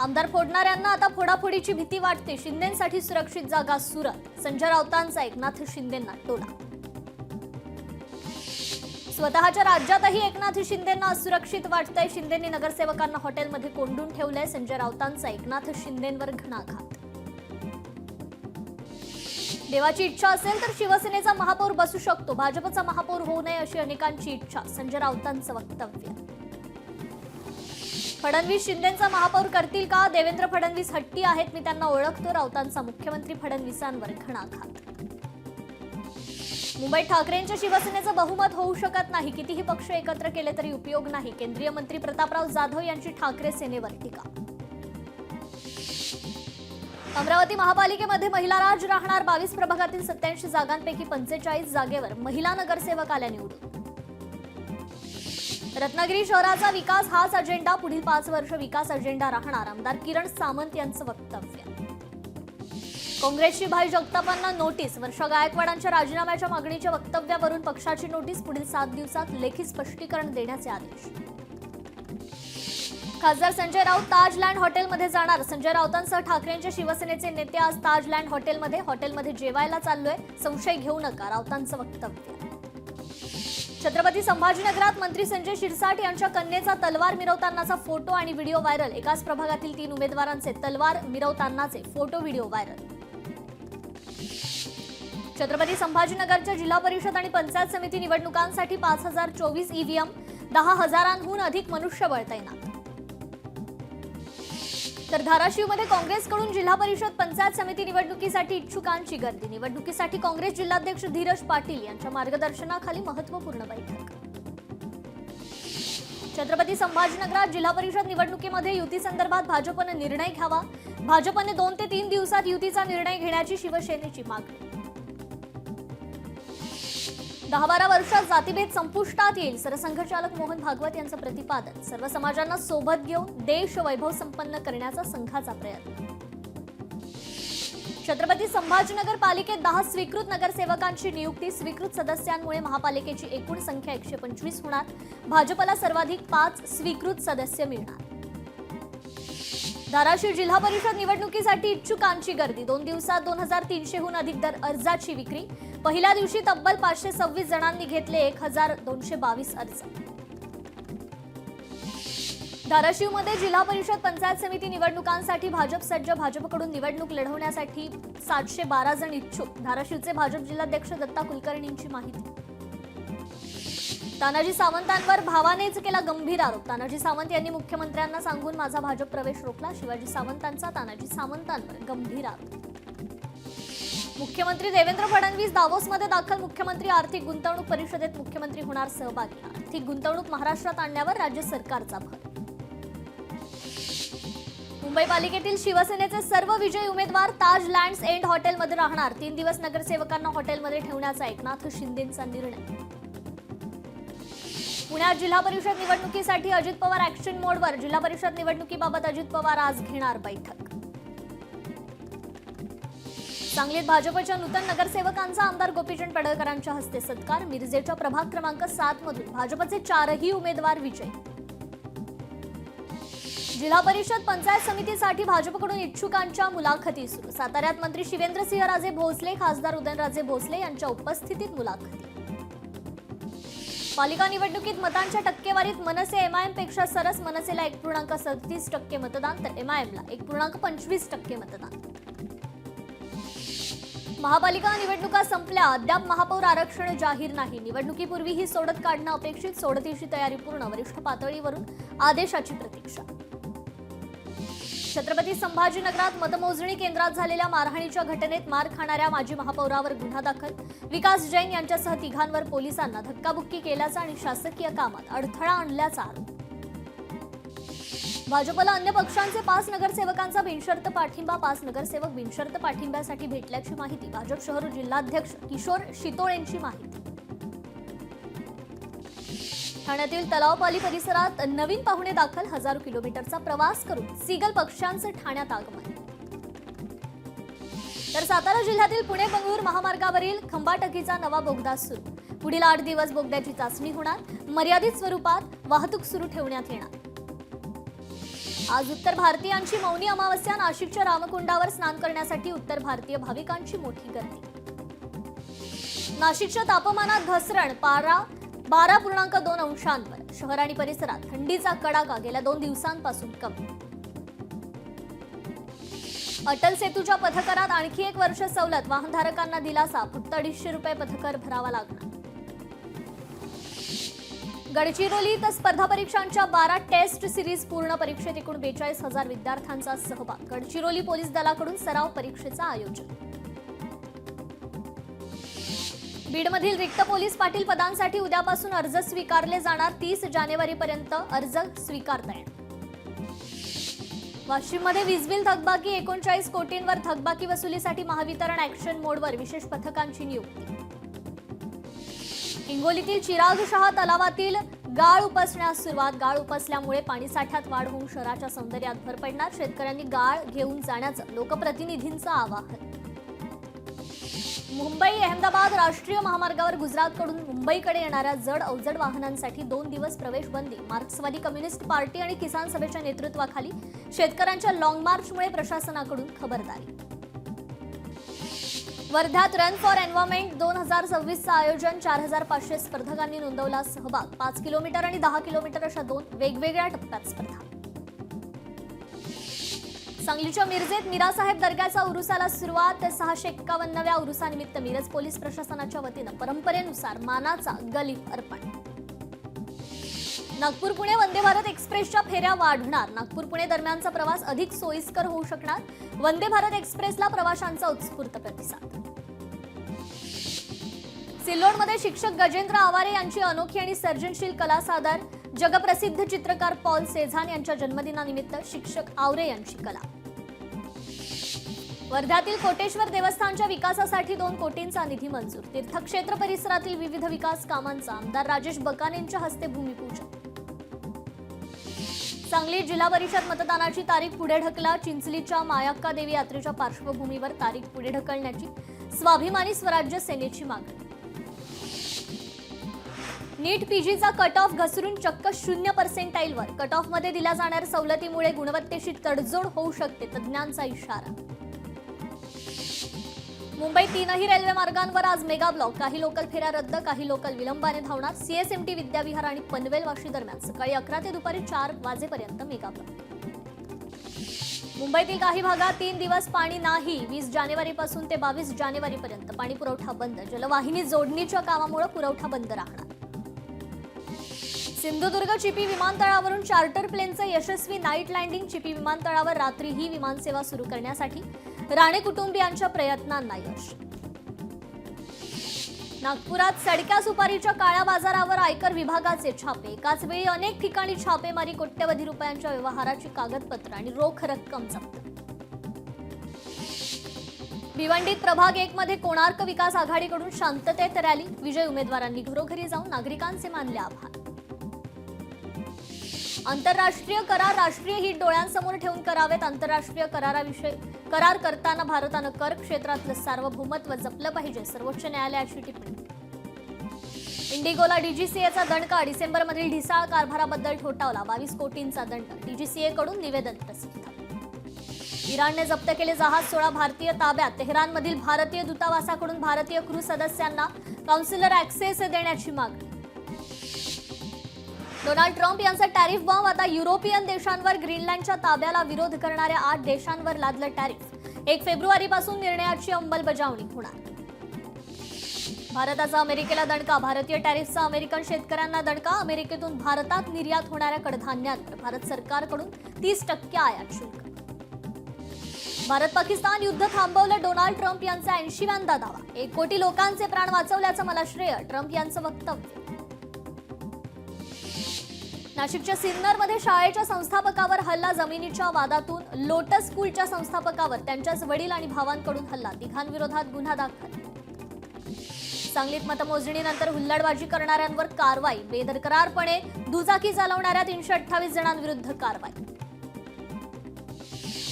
आमदार फोडणाऱ्यांना आता फोडाफोडीची भीती वाटते। शिंदेंसाठी सुरक्षित जागा सुरत। संजय राऊतांचा एकनाथ शिंदेंना टोला। स्वतःच्या राज्यातही एकनाथ शिंदेंना असुरक्षित वाटतंय। शिंदेंनी नगरसेवकांना हॉटेलमध्ये कोंडून ठेवलंय। संजय राऊतांचा एकनाथ शिंदेंवर घणाघात। देवाची इच्छा असेल तर शिवसेनेचा महापौर बसू शकतो। भाजपचा महापौर होऊ नये अशी अनेकांची इच्छा। संजय राऊतांचं वक्तव्य। फडणवीस शिंदेंचा महापौर करतील का? देवेंद्र फडणवीस हट्टी आहेत, मी त्यांना ओळखतो। राऊतांचा मुख्यमंत्री फडणवीसांवर घणाघात। मुंबईत ठाकरेंच्या शिवसेनेचं बहुमत होऊ शकत नाही। कितीही पक्ष एकत्र केले तरी उपयोग नाही। केंद्रीय मंत्री प्रतापराव जाधव यांची ठाकरे सेनेवर टीका। अमरावती महापालिकेमध्ये महिला राज राहणार। 22 प्रभागातील 87 जागांपैकी 45 जागेवर महिला नगरसेवक आल्या निवडून। रत्नागिरी शहराचा विकास हाच अजेंडा। पुढील 5 वर्ष विकास अजेंडा राहणार। आमदार किरण सामंत यांचं वक्तव्य। काँग्रेसची भाई जगतापांना नोटीस। वर्षा गायकवाडांच्या राजीनाम्याच्या मागणीच्या वक्तव्यावरून पक्षाची नोटीस। पुढील 7 दिवसात लेखी स्पष्टीकरण देण्याचे आदेश। खासदार संजय राऊत ताजलँड हॉटेलमध्ये जाणार। संजय राऊतांसह ठाकरेंच्या शिवसेनेचे नेते आज ताजलँड हॉटेलमध्ये जेवायला चाललोय, संशय घेऊ नका, राऊतांचं वक्तव्य। छत्रपती संभाजीनगरात मंत्री संजय शिरसाट यांच्या कन्येचा तलवार मिरवतानाचा फोटो आणि व्हिडिओ व्हायरल। एकाच प्रभागातील 3 उमेदवारांचे तलवार मिरवतानाचे फोटो व्हिडिओ व्हायरल। छत्रपती संभाजीनगरच्या जिल्हा परिषद आणि पंचायत समिती निवडणुकांसाठी 5024 ईव्हीएम, 10,000हून अधिक मनुष्यबळ तैनात। तर धाराशिवमध्ये काँग्रेसकडून जिल्हा परिषद पंचायत समिती निवडणुकीसाठी इच्छुकांची गर्दी। निवडणुकीसाठी काँग्रेस जिल्हाध्यक्ष धीरज पाटील यांच्या मार्गदर्शनाखाली महत्त्वपूर्ण बैठक। छत्रपती संभाजीनगरात जिल्हा परिषद निवडणुकीमध्ये युतीसंदर्भात भाजपने निर्णय घ्यावा। भाजपने 2 ते 3 दिवसात युतीचा निर्णय घेण्याची शिवसेनेची मागणी। 10-12 वर्षात जातीभेद संपुष्टात येईल, सरसंघचालक मोहन भागवत यांचं प्रतिपादन। सर्व समाजांना सोबत घेऊन देश वैभव संपन्न करण्याचा संघाचा प्रयत्न। छत्रपती संभाजीनगर पालिकेत 10 स्वीकृत नगरसेवकांची नियुक्ती। स्वीकृत सदस्यांमुळे महापालिकेची एकूण संख्या 125 होणार। भाजपला सर्वाधिक 5 स्वीकृत सदस्य मिळणार। धाराशिव जिल्हा परिषद निवडणुकीसाठी इच्छुकांची गर्दी। 2 दिवसात 2300हून अधिक अर्जाची विक्री। पहिल्या दिवशी तब्बल 526 जणांनी घेतले 1222 अर्ज। धाराशिवमध्ये जिल्हा परिषद पंचायत समिती निवडणुकांसाठी भाजप सज्ज। भाजपकडून निवडणूक लढवण्यासाठी 712 जण इच्छुक। धाराशिवचे भाजप जिल्हाध्यक्ष दत्ता कुलकर्णींची माहिती। तानाजी सावंतांवर भावानेच केला गंभीर आरोप। तानाजी सावंत यांनी मुख्यमंत्र्यांना सांगून माझा भाजप प्रवेश रोखला। शिवाजी सावंतांचा तानाजी सावंतांवर गंभीर आरोप। मुख्यमंत्री देवेंद्र फडणवीस दावोसमध्ये दाखल। मुख्यमंत्री आर्थिक गुंतवणूक परिषदेत मुख्यमंत्री होणार सहभागी। आर्थिक गुंतवणूक महाराष्ट्रात आणण्यावर राज्य सरकारचा भर। मुंबई पालिकेतील शिवसेनेचे सर्व विजयी उमेदवार ताजलँड्स एंड हॉटेलमध्ये राहणार। 3 दिवस नगरसेवकांना हॉटेलमध्ये ठेवण्याचा एकनाथ शिंदेंचा निर्णय। पुण्यात जिल्हा परिषद निवडणुकीसाठी अजित पवार ऍक्शन मोडवर। जिल्हा परिषद निवडणुकीबाबत अजित पवार आज घेणार बैठक। सांगलीत भाजपच्या नूतन नगरसेवकांचा आमदार गोपीचंद पडळकरांच्या हस्ते सत्कार। मिरजेच्या प्रभाग क्रमांक 7 मधून भाजपचे 4ही उमेदवार विजयी। जिल्हा परिषद पंचायत समितीसाठी भाजपकडून इच्छुकांच्या मुलाखती सुरू। साताऱ्यात मंत्री शिवेंद्रसिंहराजे भोसले, खासदार उदयनराजे भोसले यांच्या उपस्थितीत मुलाखती। पालिका निवडणुकीत मतांच्या टक्केवारीत मनसे एमआयएम पेक्षा सरस। मनसेला 1.37% मतदान तर एमआयएमला 1.25% मतदान। महापालिका निवडणुका संपल्या, अद्याप महापौर आरक्षण जाहीर नाही। निवडणुकीपूर्वी ही सोडत काढणं अपेक्षित। सोडतीची तयारी पूर्ण। वरिष्ठ पातळीवरून आदेशाची प्रतीक्षा। छत्रपती संभाजीनगरात मतमोजणी केंद्रात झालेल्या मारहाणीच्या घटनेत मार खाणाऱ्या माजी महापौरावर गुन्हा दाखल। विकास जैन यांच्यासह 3घांवर पोलिसांना धक्काबुक्की केल्याचा आणि शासकीय कामात अडथळा आणल्याचा आरोप। भाजपला अन्य पक्षांचे 5 नगरसेवकांचा बिनशर्त पाठिंबा। 5 नगरसेवक बिनशर्त पाठिंब्यासाठी भेटल्याची माहिती। भाजप शहर जिल्हाध्यक्ष किशोर शितोळेंची माहिती। ठाण्यातील तलावपाली परिसरात नवीन पाहुणे दाखल। 1000 किलोमीटरचा प्रवास करून सिगल पक्ष्यांचं ठाण्यात आगमन। तर सातारा जिल्ह्यातील पुणे बंगळूर महामार्गावरील खंबाटकीचा नवा बोगदा सुरू। पुढील 8 दिवस बोगद्याची चाचणी होणार। मर्यादित स्वरूपात वाहतूक सुरू ठेवण्यात येणार। आज उत्तर भारतीयांची मौनी अमावस्या. नाशिकच्या रामकुंडावर स्नान करण्यासाठी उत्तर भारतीय भाविकांची मोठी गर्दी. नाशिकच्या तापमानात घसरण. पारा 12.2 अंशांवर. शहर आणि परिसरात थंडीचा कडाका गेल्या 2 दिवसांपासून कमी. अटल सेतूच्या पथकरात आणखी 1 वर्ष सवलत. वाहनधारकांना दिलासा. फक्त 250 रुपये पथकर भरावा लागणार. गडचिरोलीत स्पर्धा परीक्षांच्या 12 टेस्ट सिरीज पूर्ण. परीक्षेत एकूण 42,000 विद्यार्थ्यांचा सहभाग. गडचिरोली पोलीस दलाकडून सराव परीक्षेचं आयोजन. बीडमधील रिक्त पोलीस पाटील पदांसाठी उद्यापासून अर्ज स्वीकारले जाणार. 30 जानेवारीपर्यंत अर्ज स्वीकारता येणार. वाशिममध्ये वीज बिल थकबाकी. 39 कोटींवर थकबाकी वसुलीसाठी महावितरण ॲक्शन मोडवर. विशेष पथकांची नियुक्ती. हिंगोलीतील चिराग शहा तलावातील गाळ उपसण्यास सुरुवात. गाळ उपसल्यामुळे पाणीसाठ्यात वाढ होऊन शहराच्या सौंदर्यात भर पडणार. शेतकऱ्यांनी गाळ घेऊन जाण्याचं लोकप्रतिनिधींचं आवाहन. मुंबई अहमदाबाद राष्ट्रीय महामार्गावर गुजरातकडून मुंबईकडे येणाऱ्या जड अवजड वाहनांसाठी 2 दिवस प्रवेश बंदी. मार्क्सवादी कम्युनिस्ट पार्टी आणि किसान सभेच्या नेतृत्वाखाली शेतकऱ्यांच्या लॉंग मार्चमुळे प्रशासनाकडून खबरदारी. वर्ध्यात रन फॉर एन्व्हायरमेंट 2026चं आयोजन. 4,500 स्पर्धकांनी नोंदवला सहभाग. 5 किलोमीटर आणि 10 किलोमीटर अशा 2 वेगवेगळ्या टप्प्यात स्पर्धा. सांगलीच्या मिरजेत मीरासाहेब दर्ग्याचा उरुसाला सुरुवात. 651व्या उरुसानिमित्त मिरज पोलीस प्रशासनाच्या वतीनं परंपरेनुसार मानाचा गलीफ अर्पण. नागपूर पुणे वंदे भारत एक्सप्रेसच्या फेऱ्या वाढणार. नागपूर पुणे दरम्यानचा प्रवास अधिक सोयीस्कर होऊ शकणार. वंदे भारत एक्सप्रेसला प्रवाशांचा उत्स्फूर्त प्रतिसाद. सिल्लोडमध्ये शिक्षक गजेंद्र आवारे यांची अनोखी आणि सर्जनशील कला सादर. जगप्रसिद्ध चित्रकार पॉल सेझान यांच्या जन्मदिनानिमित्त शिक्षक आवरे यांची कला. वर्ध्यातील कोटेश्वर देवस्थानच्या विकासासाठी 2 कोटींचा निधी मंजूर. तीर्थक्षेत्र परिसरातील विविध विकास कामांचा आमदार राजेश बकानेंच्या हस्ते भूमिपूजन. सांगली जिल्हा परिषद मतदानाची तारीख पुढे ढकला. चिंचलीच्या मायाक्का देवी यात्रेच्या पार्श्वभूमीवर तारीख पुढे ढकलण्याची स्वाभिमानी स्वराज्य सेनेची मागणी. नीट पीजीचा कट ऑफ घसरून चक्क 0% कट ऑफमध्ये दिल्या जाणाऱ्या सवलतीमुळे गुणवत्तेशी तडजोड होऊ शकते. तज्ज्ञांचा इशारा. मुंबईत 3ही रेल्वे मार्गांवर आज मेगा ब्लॉक. काही लोकल फेऱ्या रद्द. काही लोकल विलंबाने धावणार. सीएसएमटी विद्याविहार आणि पनवेल वाशी दरम्यान सकाळी 11 ते दुपारी 4 वाजेपर्यंत मेगा ब्लॉक. मुंबईतील काही भागात 3 दिवस पाणी नाही. 20 जानेवारीपासून ते 22 जानेवारीपर्यंत पाणी पुरवठा बंद. जलवाहिनी जोडणीच्या कामामुळे पुरवठा बंद राहणार. सिंधुदुर्ग चिपी विमानतळावरून चार्टर प्लेनचं यशस्वी नाईट लँडिंग. चिपी विमानतळावर रात्रीही विमानसेवा सुरू करण्यासाठी राणे कुटुंबियांच्या प्रयत्नांना यश. नागपुरात सडक्या सुपारीच्या काळ्या बाजारावर आयकर विभागाचे छापे. एकाच वेळी अनेक ठिकाणी छापेमारी. कोट्यवधी रुपयांच्या व्यवहाराची कागदपत्र आणि रोख रक्कम जप्त. भिवंडीत प्रभाग 1 मध्ये कोणार्क विकास आघाडीकडून शांततेत रॅली. विजय उमेदवारांनी घरोघरी जाऊन नागरिकांचे मानले आभार. आंतरराष्ट्रीय करार राष्ट्रीय हित डोळ्यांसमोर ठेवून करावेत. आंतरराष्ट्रीय कराराविषयी करार करताना भारतानं कर क्षेत्रातलं सार्वभौमत्व जपलं पाहिजे. सर्वोच्च न्यायालयाची टिप्पणी. इंडिगोला डीजीसीएचा दणका. डिसेंबरमधील ढिसाळ कारभाराबद्दल ठोठावला. 22 कोटींचा दंड. डीजीसीएकडून निवेदन प्रसिद्ध. इराणने जप्त केले जहाज. 16 भारतीय ताब्यात. तेहरानमधील भारतीय दूतावासाकडून भारतीय क्रू सदस्यांना काउन्सिलर ॲक्सेस देण्याची मागणी. डोनाल्ड ट्रम्प यांचा टॅरिफ बॉम्ब. आता युरोपियन देशांवर. ग्रीनलँडच्या ताब्याला विरोध करणाऱ्या 8 देशांवर लादलं टॅरिफ. 1 फेब्रुवारीपासून निर्णयाची अंमलबजावणी होणार. भारताचा अमेरिकेला दणका. भारतीय टॅरिफचा अमेरिकन शेतकऱ्यांना दणका. अमेरिकेतून भारतात निर्यात होणाऱ्या कडधान्यांवर भारत सरकारकडून 30% आयात शुल्क. भारत पाकिस्तान युद्ध थांबवलं. डोनाल्ड ट्रम्प यांचा 80व्यांदा दावा. 1 कोटी लोकांचे प्राण वाचवल्याचं मला श्रेय. ट्रम्प यांचं वक्तव्य. नाशिकच्या सिन्नरमध्ये शाळेच्या संस्थापकावर हल्ला. जमिनीच्या वादातून लोटस स्कूलच्या संस्थापकावर त्यांच्याच वडील आणि भावांकडून हल्ला. 3 विरोधात गुन्हा दाखल. सांगलीत मतमोजणीनंतर हुल्लडबाजी करणाऱ्यांवर कारवाई. बेदरकारपणे दुचाकी चालवणाऱ्या 328 जणांविरुद्ध कारवाई.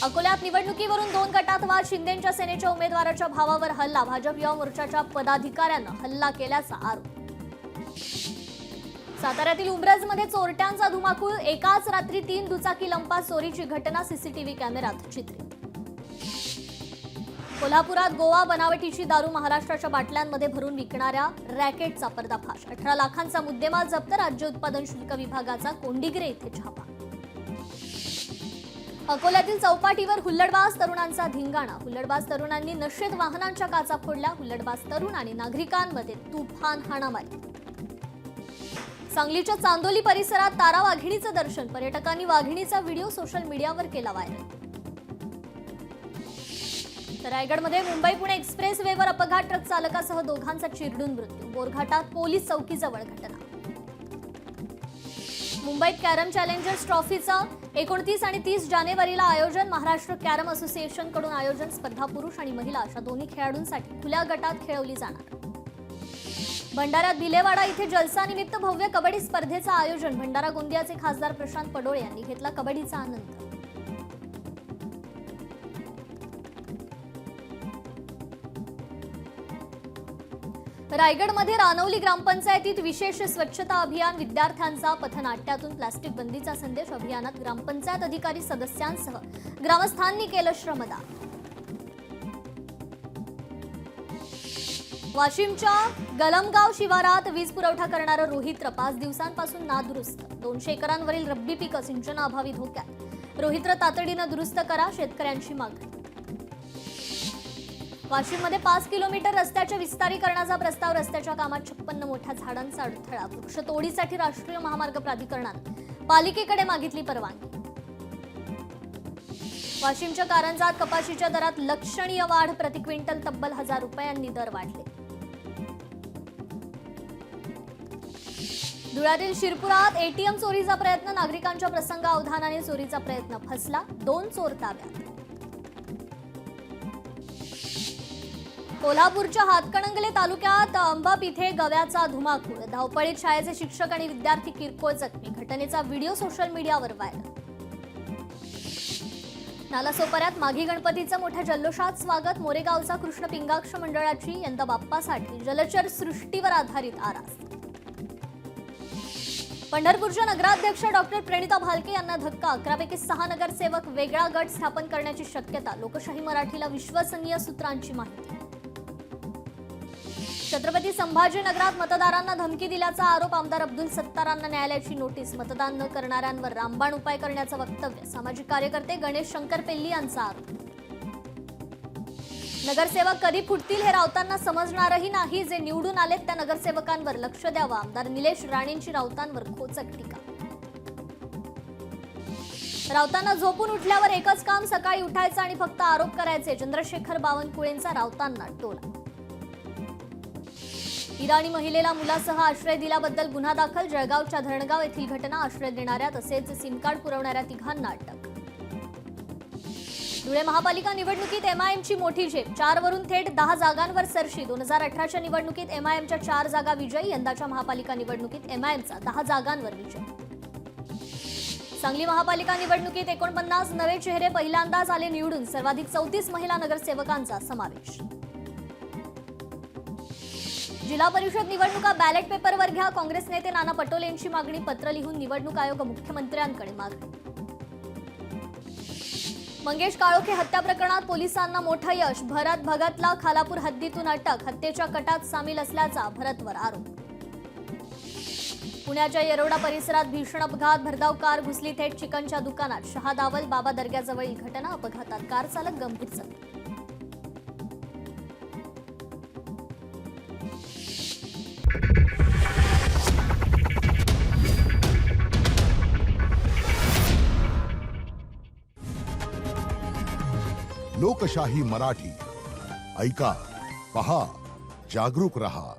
अकोल्यात निवडणुकीवरून 2 गटात वाद. शिंदेंच्या सेनेच्या उमेदवाराच्या भावावर हल्ला. भाजप युवा मोर्चाच्या पदाधिकाऱ्यांना हल्ला केल्याचा आरोप. साताऱ्यातील उंब्रजमध्ये चोरट्यांचा धुमाकूळ, एकाच रात्री 3 दुचाकी लंपा चोरीची घटना सीसीटीव्ही कॅमेऱ्यात चित्रित. कोल्हापुरात गोवा बनावटीची दारू महाराष्ट्राच्या बाटल्यांमध्ये भरून विकणाऱ्या रॅकेटचा पर्दाफाश. 18 लाखांचा मुद्देमाल जप्त, राज्य उत्पादन शुल्क विभागाचा कोंडिग्रे येथे छापा. अकोल्यातील चौपाटीवर हुल्लडबाज तरुणांचा धिंगाणा. हुल्लडबाज तरुणांनी नशेत वाहनांच्या काचा फोडल्या. हुल्लडबाज तरुण आणि नागरिकांमध्ये तुफान हाणामारी. सांगलीच्या चांदोली परिसरात तारा वाघिणीचं दर्शन. पर्यटकांनी वाघिणीचा व्हिडिओ सोशल मीडियावर केला व्हायरल. तर रायगडमध्ये मुंबई पुणे एक्सप्रेस वेवर अपघात, ट्रक चालकासह दोघांचा चिरडून मृत्यू. बोरघाटात पोलीस चौकीजवळ घटना. मुंबईत कॅरम चॅलेंजर्स ट्रॉफीचं 29 आणि 30 जानेवारीला आयोजन. महाराष्ट्र कॅरम असोसिएशनकडून आयोजन. स्पर्धा पुरुष आणि महिला अशा दोन्ही खेळाडूंसाठी खुल्या गटात खेळवली जाणार. भंडाऱ्यात भिलेवाडा इथे जलसानिमित्त भव्य कबड्डी स्पर्धेचं आयोजन. भंडारा गोंदियाचे खासदार प्रशांत पडोळे यांनी घेतला कबड्डीचा आनंद. रायगडमध्ये रानौली ग्रामपंचायतीत विशेष स्वच्छता अभियान. विद्यार्थ्यांचा पथनाट्यातून प्लास्टिक बंदीचा संदेश. अभियानात ग्रामपंचायत अधिकारी सदस्यांसह ग्रामस्थांनी केलं श्रमदान. वाशिमच्या गलमगाव शिवारात वीज पुरवठा करणारं रोहित्र 5 दिवसांपासून नादुरुस्त. 200 एकरांवरील रब्बी पिकं सिंचनाअभावी धोक्यात. रोहित्र तातडीनं दुरुस्त करा, शेतकऱ्यांची मागणी. वाशिममध्ये 5 किलोमीटर रस्त्याच्या विस्तारीकरणाचा प्रस्ताव. रस्त्याच्या कामात 56 मोठ्या झाडांचा अडथळा. वृक्षतोडीसाठी राष्ट्रीय महामार्ग प्राधिकरणानं पालिकेकडे मागितली परवानगी. वाशिमच्या कारंजात कपाशीच्या दरात लक्षणीय वाढ. प्रति क्विंटल तब्बल 1000 रुपयांनी दर वाढले. धुळ्यातील शिरपुरात एटीएम चोरीचा प्रयत्न. नागरिकांच्या प्रसंग अवधानाने चोरीचा प्रयत्न फसला. 2 चोर ताब्यात. कोल्हापूरच्या हातकणंगले तालुक्यात अंबाप इथे गव्याचा धुमाकूळ. धावपळीत शाळेचे शिक्षक आणि विद्यार्थी किरकोळ जखमी. घटनेचा व्हिडिओ सोशल मीडियावर व्हायरल. नालासोपाऱ्यात माघी गणपतीचं मोठ्या जल्लोषात स्वागत. मोरेगावचा कृष्ण पिंगाक्ष मंडळाची यंदा बाप्पासाठी जलचर सृष्टीवर आधारित आरास. पंढरपूरच्या नगराध्यक्ष डॉक्टर प्रणिता भालके यांना धक्का. 11 पैकी 6 नगरसेवक वेगळा गट स्थापन करण्याची शक्यता. लोकशाही मराठीला विश्वसनीय सूत्रांची माहिती. छत्रपती संभाजीनगरात मतदारांना धमकी दिल्याचा आरोप. आमदार अब्दुल सत्तारांना न्यायालयाची नोटीस. मतदान न करणाऱ्यांवर रामबाण उपाय करण्याचं वक्तव्य. सामाजिक कार्यकर्ते गणेश शंकरपेल्ली यांचा आरोप. नगरसेवक कधी फुटतील हे राऊतांना समजणारही नाही. जे निवडून आलेत त्या नगरसेवकांवर लक्ष द्यावं. आमदार निलेश राणेंची राऊतांवर खोचक टीका. राऊतांना झोपून उठल्यावर एकच काम, सकाळी उठायचं आणि फक्त आरोप करायचे. चंद्रशेखर बावनकुळेंचा राऊतांना टोला. इराणी महिलेला मुलासह आश्रय दिल्याबद्दल गुन्हा दाखल. जळगावच्या धरणगाव येथील घटना. आश्रय देणाऱ्या तसेच सिम कार्ड पुरवणाऱ्या तिघांना अटक. धुळे महापालिका निवडणुकीत एमआयएमची मोठी झेप. 4 वरून थेट 10 जागांवर सरशी. 2018च्या निवडणुकीत एमआयएमच्या 4 जागा विजयी. यंदाच्या महापालिका निवडणुकीत एमआयएमचा 10 जागांवर विजय. सांगली महापालिका निवडणुकीत 49 नवे चेहरे पहिल्यांदाच आले निवडून. सर्वाधिक 34 महिला नगरसेवकांचा समावेश. जिल्हा परिषद निवडणुका बॅलेट पेपरवर घ्या. काँग्रेस नेते नाना पटोलेंची मागणी. पत्र लिहून निवडणूक आयोग मुख्यमंत्र्यांकडे मागणी. मंगेश काळोखे हत्या प्रकरणात पोलिसांना मोठं यश. भरत भगतला खालापूर हद्दीतून अटक. हत्येच्या कटात सामील असल्याचा भरतवर आरोप. पुण्याच्या येरवडा परिसरात भीषण अपघात. भरधाव कार घुसली थेट चिकनच्या दुकानात. शहादावल बाबा दर्ग्याजवळील घटना. अपघातात कार चालक गंभीर जखमी. लोकशाही मराठी ऐका, पहा, जागरूक रहा.